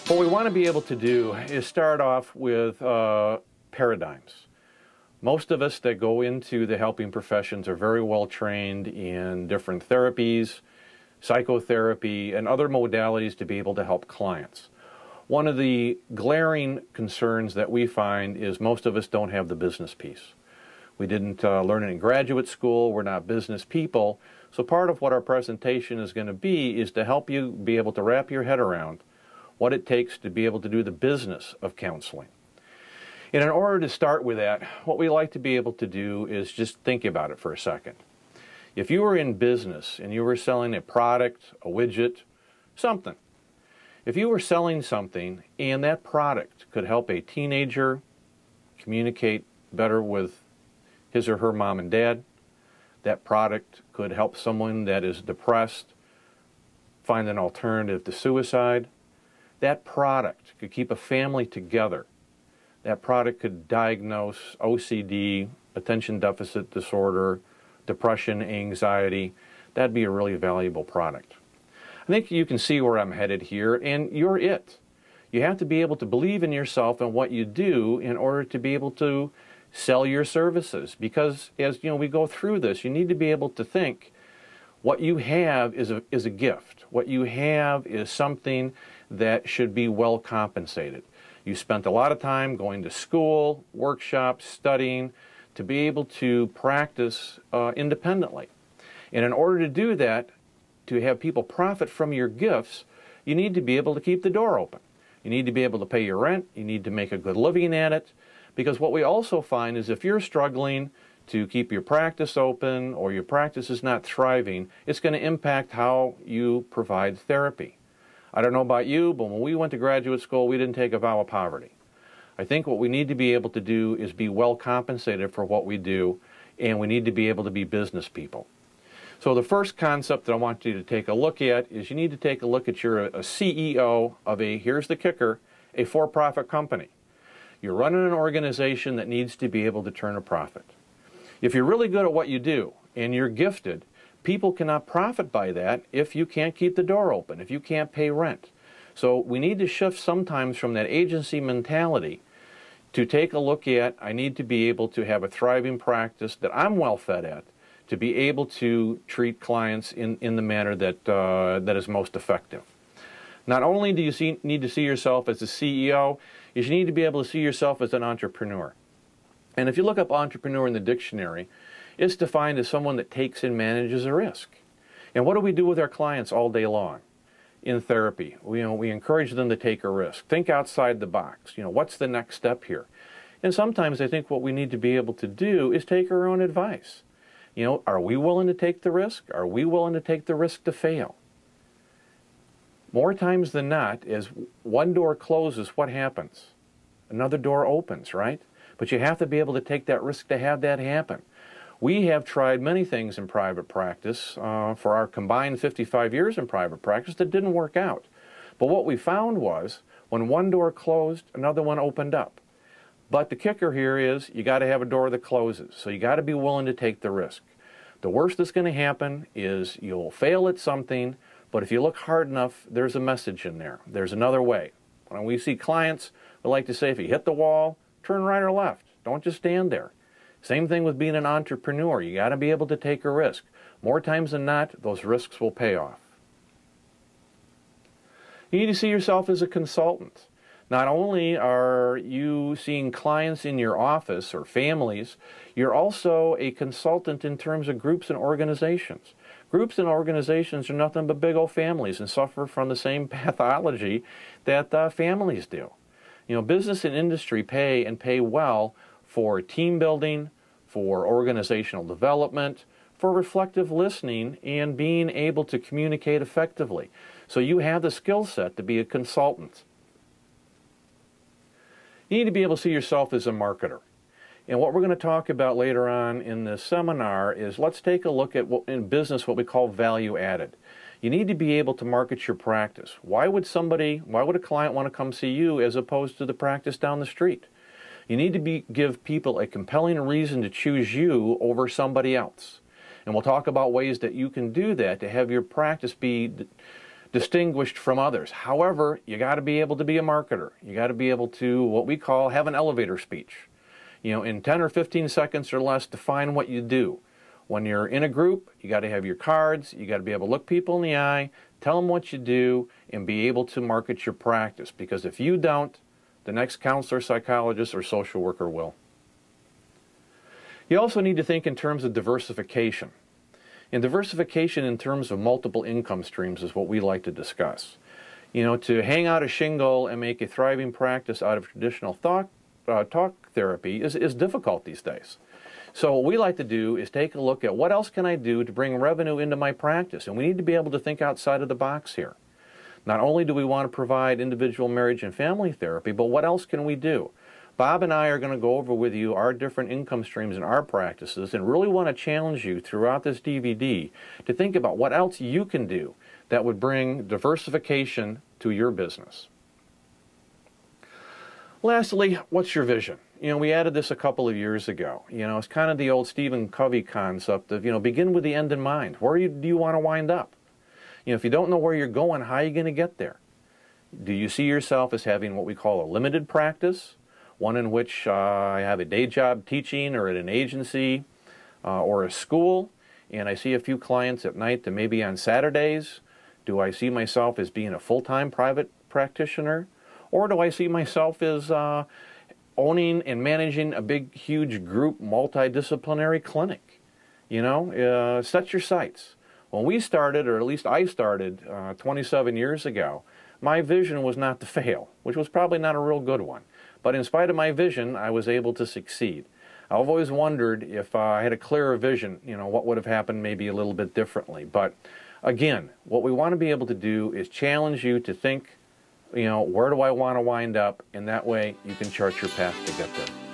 What we want to be able to do is start off with paradigms. Most of us that go into the helping professions are very well trained in different therapies, psychotherapy, and other modalities to be able to help clients. One of the glaring concerns that we find is most of us don't have the business piece. We didn't learn it in graduate school, we're not business people, so part of what our presentation is going to be is to help you be able to wrap your head around what it takes to be able to do the business of counseling. And in order to start with that, what we like to be able to do is just think about it for a second. If you were in business and you were selling a product, a widget, something, if you were selling something and that product could help a teenager communicate better with his or her mom and dad, that product could help someone that is depressed find an alternative to suicide, that product could keep a family together. That product could diagnose OCD, attention deficit disorder, depression, anxiety. That'd be a really valuable product. I think you can see where I'm headed here, and you're it. You have to be able to believe in yourself and what you do in order to be able to sell your services. Because as we go through this, you need to be able to think what you have is a gift. What you have is something that should be well compensated. You spent a lot of time going to school, workshops, studying to be able to practice independently. And in order to do that, to have people profit from your gifts, you need to be able to keep the door open. You need to be able to pay your rent. You need to make a good living at it. Because what we also find is if you're struggling to keep your practice open or your practice is not thriving, it's going to impact how you provide therapy. I don't know about you, but when we went to graduate school, we didn't take a vow of poverty. I think what we need to be able to do is be well compensated for what we do, and we need to be able to be business people. So the first concept that I want you to take a look at is you need to take a look at you're a CEO of here's the kicker, a for-profit company. You're running an organization that needs to be able to turn a profit. If you're really good at what you do and you're gifted, people cannot profit by that if you can't keep the door open, if you can't pay rent. So we need to shift sometimes from that agency mentality to take a look at, I need to be able to have a thriving practice that I'm well fed at, to be able to treat clients in the manner that is most effective. Not only do you need to see yourself as a CEO, you need to be able to see yourself as an entrepreneur. And if you look up entrepreneur in the dictionary, it's defined as someone that takes and manages a risk. And what do we do with our clients all day long? In therapy, we encourage them to take a risk. Think outside the box. What's the next step here? And sometimes I think what we need to be able to do is take our own advice. Are we willing to take the risk? Are we willing to take the risk to fail? More times than not, as one door closes, what happens? Another door opens, right? But you have to be able to take that risk to have that happen. We have tried many things in private practice for our combined 55 years in private practice that didn't work out. But what we found was when one door closed, another one opened up. But the kicker here is you got to have a door that closes. So you got to be willing to take the risk. The worst that's going to happen is you'll fail at something, but if you look hard enough, there's a message in there. There's another way. When we see clients, we like to say if you hit the wall, turn right or left. Don't just stand there. Same thing with being an entrepreneur. You got to be able to take a risk. More times than not, those risks will pay off. You need to see yourself as a consultant. Not only are you seeing clients in your office or families, you're also a consultant in terms of groups and organizations. Groups and organizations are nothing but big old families and suffer from the same pathology that families do. Business and industry pay well for team building, for organizational development, for reflective listening, and being able to communicate effectively. So you have the skill set to be a consultant. You need to be able to see yourself as a marketer. And what we're going to talk about later on in this seminar is let's take a look at in business what we call value added. You need to be able to market your practice. Why would a client want to come see you as opposed to the practice down the street? You need to give people a compelling reason to choose you over somebody else. And we'll talk about ways that you can do that to have your practice be distinguished from others. However, you got to be able to be a marketer. You got to be able to, what we call, have an elevator speech. You know, in 10 or 15 seconds or less, define what you do. When you're in a group, you got to have your cards, you got to be able to look people in the eye, tell them what you do, and be able to market your practice. Because if you don't, the next counselor, psychologist, or social worker will. You also need to think in terms of diversification. And diversification in terms of multiple income streams is what we like to discuss. You know, to hang out a shingle and make a thriving practice out of traditional talk therapy is difficult these days. So what we like to do is take a look at what else can I do to bring revenue into my practice. And we need to be able to think outside of the box here. Not only do we want to provide individual marriage and family therapy, but what else can we do? Bob and I are going to go over with you our different income streams in our practices and really want to challenge you throughout this DVD to think about what else you can do that would bring diversification to your business. Lastly, what's your vision? You know, we added this a couple of years ago. You know, it's kind of the old Stephen Covey concept of, you know, begin with the end in mind. Where do you want to wind up? You know, if you don't know where you're going, how are you going to get there? Do you see yourself as having what we call a limited practice? One in which I have a day job teaching or at an agency or a school, and I see a few clients at night and maybe on Saturdays. Do I see myself as being a full-time private practitioner? Or do I see myself as owning and managing a big, huge group, multidisciplinary clinic? You know, set your sights. When we started, or at least I started 27 years ago, my vision was not to fail, which was probably not a real good one. But in spite of my vision, I was able to succeed. I've always wondered if I had a clearer vision, you know, what would have happened maybe a little bit differently. But again, what we want to be able to do is challenge you to think, you know, where do I want to wind up? And that way you can chart your path to get there.